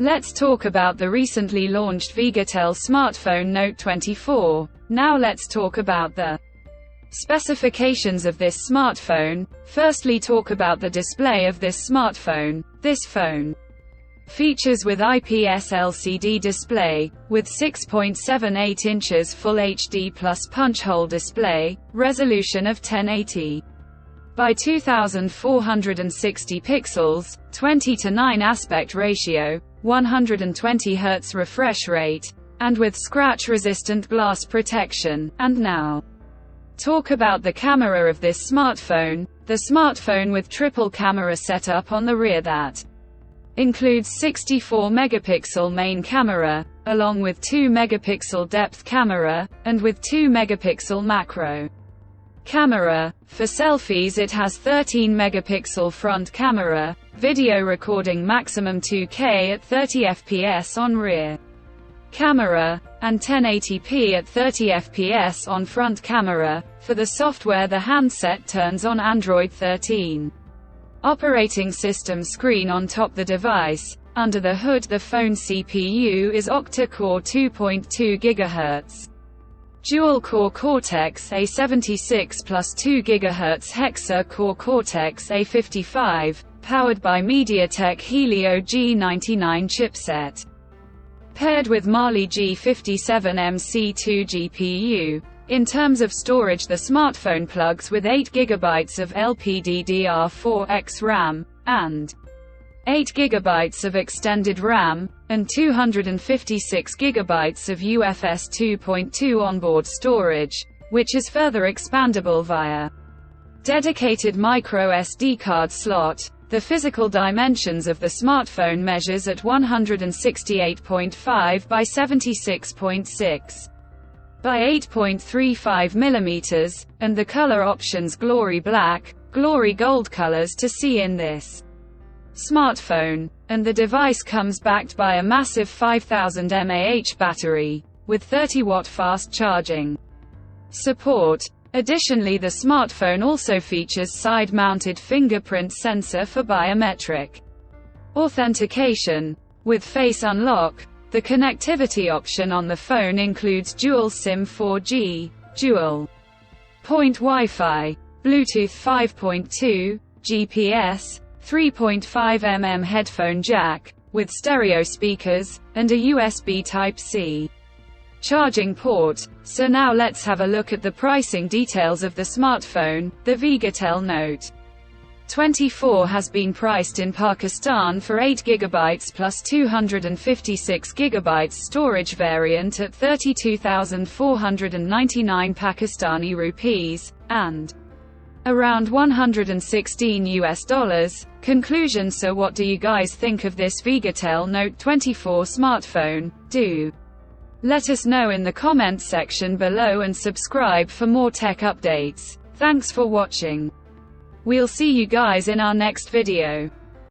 Let's talk about the recently launched VGOTEL smartphone Note 24. Now let's talk about the specifications of this smartphone. Firstly, talk about the display of this smartphone. This phone features with IPS LCD display, with 6.78 inches Full HD plus punch hole display, resolution of 1080 by 2460 pixels, 20:9 aspect ratio, 120 Hz refresh rate, and with scratch-resistant glass protection. And now, talk about the camera of this smartphone. The smartphone with triple camera setup on the rear that includes 64 megapixel main camera, along with 2 megapixel depth camera, and with 2 megapixel macro camera. For selfies it has 13 megapixel front camera, video recording maximum 2K at 30 fps on rear camera, and 1080p at 30 fps on front camera. For the software, the handset turns on Android 13 operating system screen on top the device. Under the hood, the phone CPU is octa-core 2.2 GHz. Dual-core Cortex-A76 plus 2 GHz hexa-core Cortex-A55, powered by MediaTek Helio G99 chipset. Paired with Mali G57MC2 GPU. In terms of storage, the smartphone plugs with 8 GB of LPDDR4X RAM, and 8 GB of extended RAM, and 256 GB of UFS 2.2 onboard storage, which is further expandable via dedicated micro SD card slot. The physical dimensions of the smartphone measures at 168.5 by 76.6 by 8.35 mm, and the color options Glory Black, Glory Gold colors to see in this smartphone, and the device comes backed by a massive 5000 mAh battery, with 30-watt fast charging support. Additionally, the smartphone also features side-mounted fingerprint sensor for biometric authentication. With Face Unlock, the connectivity option on the phone includes dual SIM 4G, dual-point Wi-Fi, Bluetooth 5.2, GPS, 3.5 mm headphone jack, with stereo speakers, and a USB Type-C charging port. So now let's have a look at the pricing details of the smartphone. The VGOTEL Note 24 has been priced in Pakistan for 8 GB plus 256 GB storage variant at 32,499 Pakistani rupees, and around $116 US. Conclusion: so what do you guys think of this VGOTEL Note 24 smartphone? Do let us know in the comments section below and subscribe for more tech updates. Thanks for watching. We'll see you guys in our next video.